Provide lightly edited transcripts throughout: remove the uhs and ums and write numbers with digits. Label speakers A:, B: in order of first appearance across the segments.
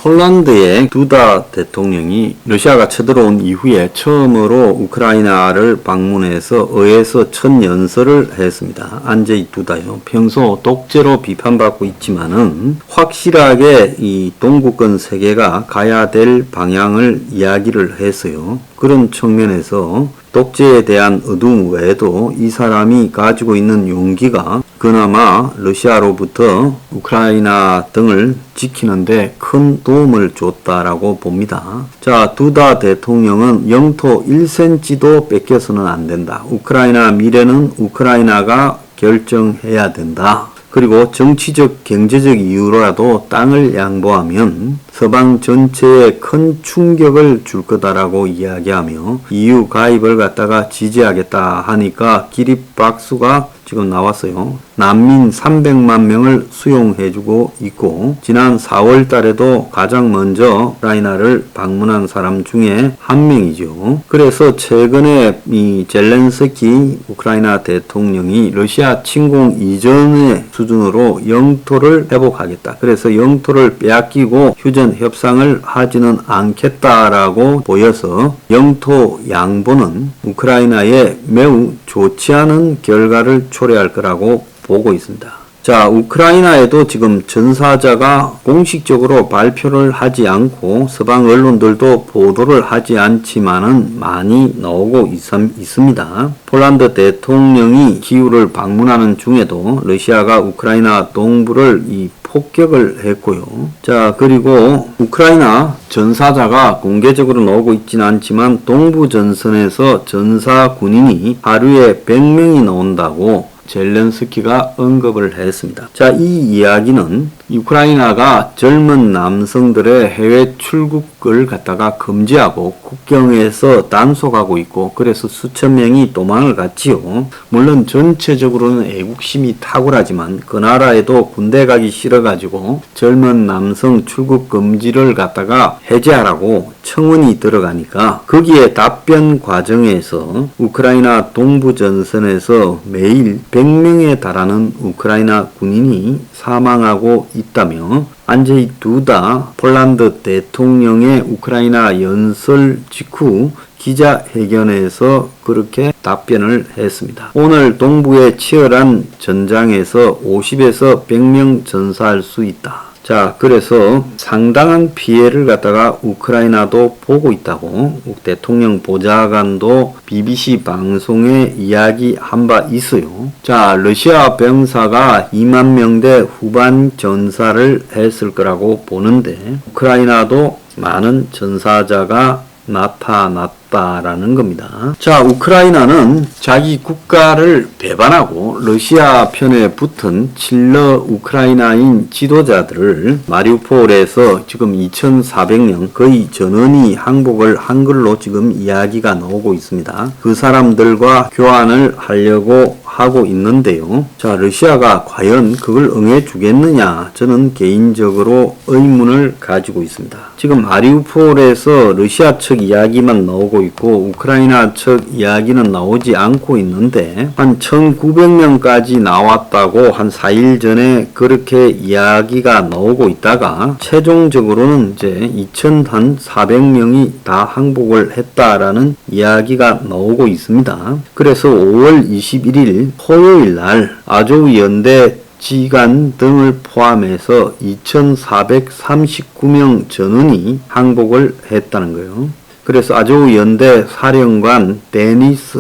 A: 폴란드의 두다 대통령이 러시아가 쳐들어온 이후에 처음으로 우크라이나를 방문해서 의회에서 첫 연설을 했습니다. 안제이 두다요. 평소 독재로 비판받고 있지만은 확실하게 이 동구권 세계가 가야 될 방향을 이야기를 했어요. 그런 측면에서 독재에 대한 어두움 외에도 이 사람이 가지고 있는 용기가 그나마 러시아로부터 우크라이나 등을 지키는데 큰 도움을 줬다라고 봅니다. 자, 두다 대통령은 영토 1cm도 뺏겨서는 안 된다. 우크라이나 미래는 우크라이나가 결정해야 된다. 그리고 정치적, 경제적 이유로라도 땅을 양보하면 서방 전체에 큰 충격을 줄 거다라고 이야기하며 EU 가입을 갖다가 지지하겠다 하니까 기립박수가 지금 나왔어요. 난민 300만 명을 수용해주고 있고 지난 4월 달에도 가장 먼저 우크라이나를 방문한 사람 중에 한 명이죠. 그래서 최근에 이 젤렌스키 우크라이나 대통령이 러시아 침공 이전의 수준으로 영토를 회복하겠다. 그래서 영토를 빼앗기고 휴전 협상을 하지는 않겠다라고 보여서 영토 양보는 우크라이나에 매우 좋지 않은 결과를 초래할 거라고 보고 있습니다. 자, 우크라이나에도 지금 전사자가 공식적으로 발표를 하지 않고 서방 언론들도 보도를 하지 않지만은 많이 나오고 있습니다. 폴란드 대통령이 키우를 방문하는 중에도 러시아가 우크라이나 동부를 폭격을 했고요. 자, 그리고 우크라이나 전사자가 공개적으로 나오고 있지는 않지만 동부 전선에서 전사 군인이 하루에 100명이 나온다고 젤렌스키가 언급을 했습니다. 자, 이 이야기는 우크라이나가 젊은 남성들의 해외 출국을 갖다가 금지하고 국경에서 단속하고 있고 그래서 수천 명이 도망을 갔지요. 물론 전체적으로는 애국심이 탁월하지만 그 나라에도 군대 가기 싫어가지고 젊은 남성 출국 금지를 갖다가 해제하라고 청원이 들어가니까 거기에 답변 과정에서 우크라이나 동부 전선에서 매일 100명에 달하는 우크라이나 군인이 사망하고 있다며 안제이 두다 폴란드 대통령의 우크라이나 연설 직후 기자회견에서 그렇게 답변을 했습니다. 오늘 동부의 치열한 전장에서 50에서 100명 전사할 수 있다. 자, 그래서 상당한 피해를 갖다가 우크라이나도 보고 있다고 대통령 보좌관도 BBC 방송에 이야기한 바 있어요. 자, 러시아 병사가 2만 명대 후반 전사를 했을 거라고 보는데 우크라이나도 많은 전사자가 나타났다라는 겁니다. 자, 우크라이나는 자기 국가를 배반하고 러시아 편에 붙은 칠러 우크라이나인 지도자들을 마리우폴에서 지금 2,400명 거의 전원이 항복을 한 걸로 지금 이야기가 나오고 있습니다. 그 사람들과 교환을 하려고 하고 있는데요. 자, 러시아가 과연 그걸 응해주겠느냐? 저는 개인적으로 의문을 가지고 있습니다. 지금 마리우폴에서 러시아 측 이야기만 나오고 있고 우크라이나 측 이야기는 나오지 않고 있는데 한 1,900명까지 나왔다고 한 4일 전에 그렇게 이야기가 나오고 있다가 최종적으로는 이제 2,400명이 다 항복을 했다라는 이야기가 나오고 있습니다. 그래서 5월 21일 토요일 날 아조우 연대 지휘관 등을 포함해서 2,439명 전원이 항복을 했다는 거예요. 그래서 아조우 연대 사령관 데니스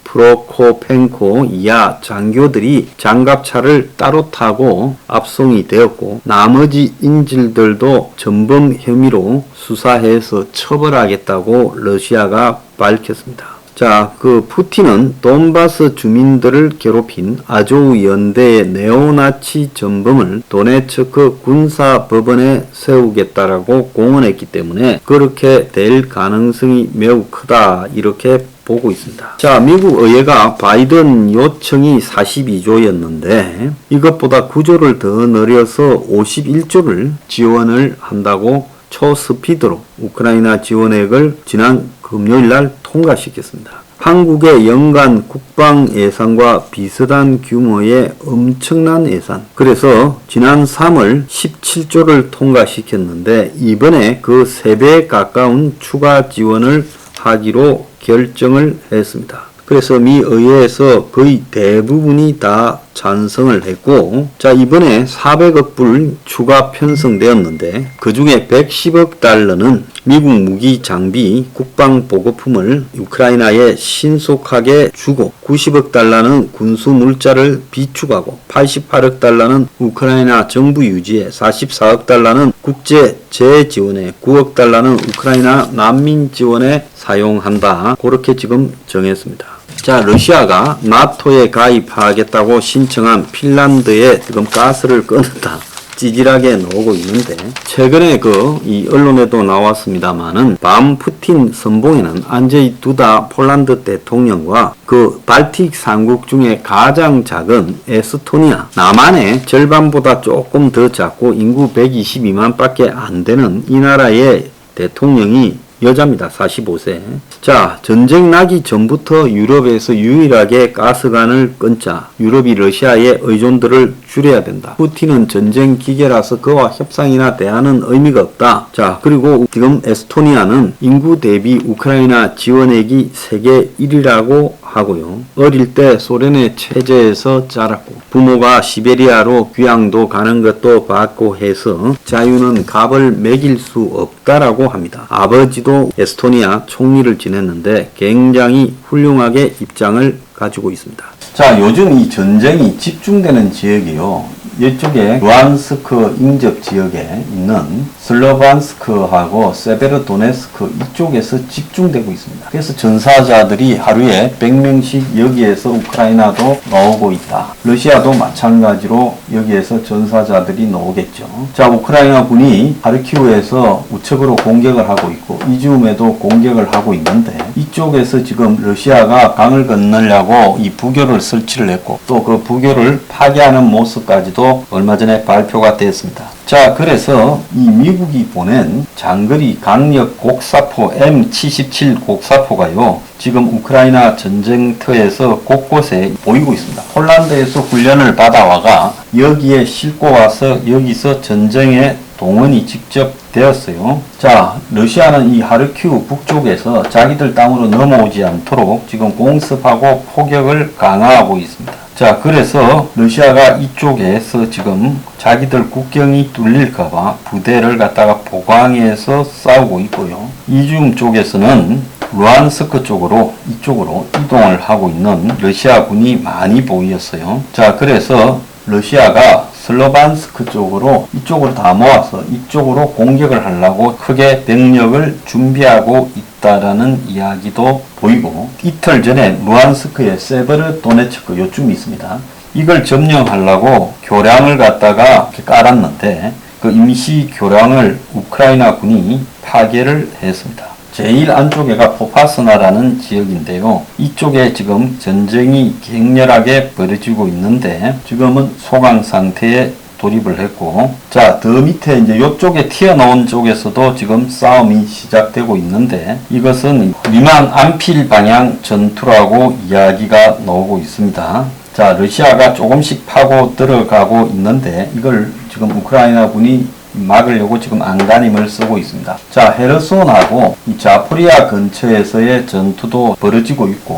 A: 프로코펜코 이하 장교들이 장갑차를 따로 타고 압송이 되었고 나머지 인질들도 전범 혐의로 수사해서 처벌하겠다고 러시아가 밝혔습니다. 자, 그 푸틴은 돈바스 주민들을 괴롭힌 아조우 연대의 네오나치 전범을 도네츠크 군사법원에 세우겠다라고 공언했기 때문에 그렇게 될 가능성이 매우 크다 이렇게 보고 있습니다. 자, 미국 의회가 바이든 요청이 42조였는데 이것보다 9조를 더 늘려서 51조를 지원을 한다고 초스피드로 우크라이나 지원액을 지난 금요일 날 통과시켰습니다. 한국의 연간 국방 예산과 비슷한 규모의 엄청난 예산. 그래서 지난 3월 17조를 통과시켰는데 이번에 그 3배에 가까운 추가 지원을 하기로 결정을 했습니다. 그래서 미 의회에서 거의 대부분이 다 찬성을 했고, 자, 이번에 400억 불 추가 편성되었는데, 그 중에 110억 달러는 미국 무기 장비, 국방 보급품을 우크라이나에 신속하게 주고, 90억 달러는 군수 물자를 비축하고, 88억 달러는 우크라이나 정부 유지에, 44억 달러는 국제 재지원에, 9억 달러는 우크라이나 난민 지원에 사용한다. 그렇게 지금 정했습니다. 자, 러시아가 나토에 가입하겠다고 신청한 핀란드에 지금 가스를 끊었다. 찌질하게 나오고 있는데, 최근에 이 언론에도 나왔습니다만은, 밤 푸틴 선봉에는 안제이 두다 폴란드 대통령과 그 발틱 3국 중에 가장 작은 에스토니아, 남한의 절반보다 조금 더 작고 인구 122만 밖에 안 되는 이 나라의 대통령이 여자입니다. 45세. 자, 전쟁 나기 전부터 유럽에서 유일하게 가스관을 끊자. 유럽이 러시아의 의존도를 줄여야 된다. 푸틴은 전쟁 기계라서 그와 협상이나 대화는 의미가 없다. 자, 그리고 지금 에스토니아는 인구 대비 우크라이나 지원액이 세계 1위라고 하고요. 어릴 때 소련의 체제에서 자랐고 부모가 시베리아로 귀향도 가는 것도 봤고 해서 자유는 값을 매길 수 없다라고 합니다. 아버지도 에스토니아 총리를 지냈는데 굉장히 훌륭하게 입장을 가지고 있습니다. 자, 요즘 이 전쟁이 집중되는 지역이요. 이쪽에 루안스크 인접 지역에 있는 슬로반스크하고 세베르도네스크 이쪽에서 집중되고 있습니다. 그래서 전사자들이 하루에 100명씩 여기에서 우크라이나도 나오고 있다. 러시아도 마찬가지로 여기에서 전사자들이 나오겠죠. 자, 우크라이나 군이 하르키우에서 우측으로 공격을 하고 있고 이지움에도 공격을 하고 있는데 이쪽에서 지금 러시아가 강을 건너려고 이 부교를 설치를 했고 또 그 부교를 파괴하는 모습까지도 얼마 전에 발표가 됐습니다. 자, 그래서 이 미국이 보낸 장거리 강력 곡사포 M77 곡사포가요. 지금 우크라이나 전쟁터에서 곳곳에 보이고 있습니다. 폴란드에서 훈련을 받아와가 여기에 싣고 와서 여기서 전쟁에 동원이 직접 되었어요. 자, 러시아는 이 하르키우 북쪽에서 자기들 땅으로 넘어오지 않도록 지금 공습하고 포격을 강화하고 있습니다. 자, 그래서 러시아가 이쪽에서 지금 자기들 국경이 뚫릴까봐 부대를 갖다가 보강해서 싸우고 있고요. 이지움 쪽에서는 루안스크 쪽으로 이쪽으로 이동을 하고 있는 러시아 군이 많이 보였어요. 자, 그래서 러시아가 슬로반스크 쪽으로 이쪽으로 다 모아서 이쪽으로 공격을 하려고 크게 병력을 준비하고 있다라는 이야기도 보이고 이틀 전에 루안스크에 세베르도네츠크 요쯤이 있습니다. 이걸 점령하려고 교량을 갖다가 깔았는데 그 임시 교량을 우크라이나 군이 파괴를 했습니다. 제일 안쪽에가 포파스나라는 지역인데요. 이쪽에 지금 전쟁이 격렬하게 벌어지고 있는데 지금은 소강 상태에 돌입을 했고 자, 더 밑에 이제 이쪽에 튀어나온 쪽에서도 지금 싸움이 시작되고 있는데 이것은 리만 안필 방향 전투라고 이야기가 나오고 있습니다. 자, 러시아가 조금씩 파고 들어가고 있는데 이걸 지금 우크라이나 군이 막으려고 지금 안간힘을 쓰고 있습니다. 자, 헤르손하고 이 자포리아 근처에서의 전투도 벌어지고 있고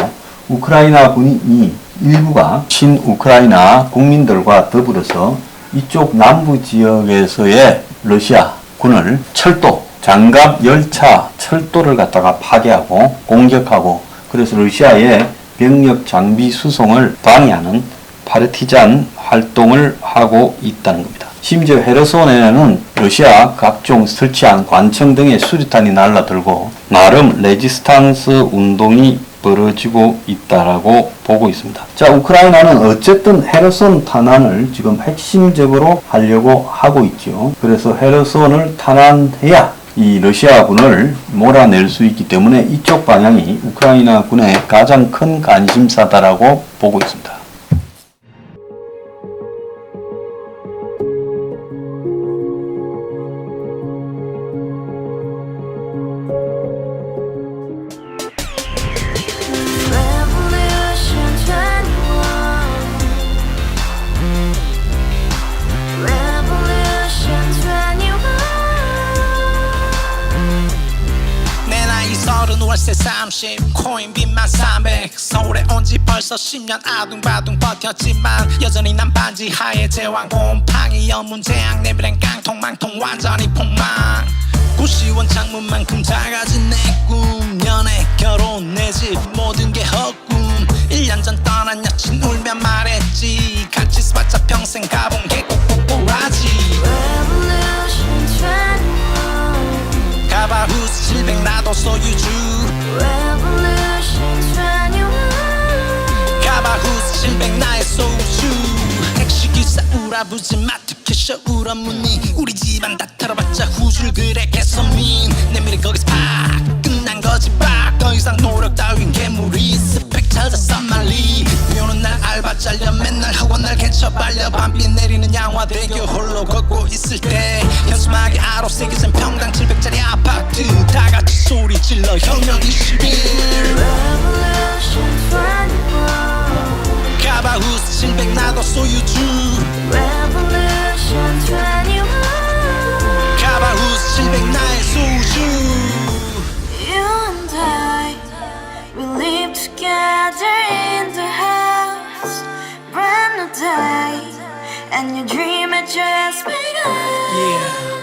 A: 우크라이나 군이 이 일부가 친우크라이나 국민들과 더불어서 이쪽 남부 지역에서의 러시아 군을 철도, 장갑 열차 철도를 갖다가 파괴하고 공격하고 그래서 러시아의 병력 장비 수송을 방해하는 파르티잔 활동을 하고 있다는 겁니다. 심지어 헤르손에는 러시아 각종 설치한 관청 등의 수류탄이 날라들고 나름 레지스탕스 운동이 벌어지고 있다라고 보고 있습니다. 자, 우크라이나는 어쨌든 헤르손 탄환을 지금 핵심적으로 하려고 하고 있죠. 그래서 헤르손을 탄환해야 이 러시아군을 몰아낼 수 있기 때문에 이쪽 방향이 우크라이나 군의 가장 큰 관심사다라고 보고 있습니다.
B: 월세 30 코인빚만 300 서울에 온 지 벌써 10년 아둥바둥 버텼지만 여전히 난 반지 하에 제왕 곰팡이 연문제약 내비랭 깡통망통 완전히 폭망 고시원 창문만큼 작아진 내 꿈 연애 결혼 내 집 모든 게 헛꿈 1년 전 떠난 여친 울며 말했지 같이 써봤자 평생 가본 게 꼬꼬꼬라지
C: Revolution 21
B: 가바후스 700 나도 소유주
C: Revolution 21
B: 가바후스 700 나의 소주 택시기사 우라부지 마트 캐셔 울어무니 우리 집안 다 털어봤자 후줄 그래 개선민 내 미래 거기서 팍 끝난 거지 팍더 이상 노력 따윈 개무리 스펙 찾아서 말리 비오는 날 알바 잘려 맨날 학원 날 개쳐 발려 밤비 내리는 양화대교 홀로 걷고 있을 때 현수막에 아로 새겨진 평당 700짜리 아파트 다같이 소리 질러 혁명 21
C: Revolution 21
B: 가바후스 700 나도 소유주
C: Revolution 21
B: 가바후스 700 나의 소주
C: You and I, we live together in the house brand new day and your dream had just begun
B: Yeah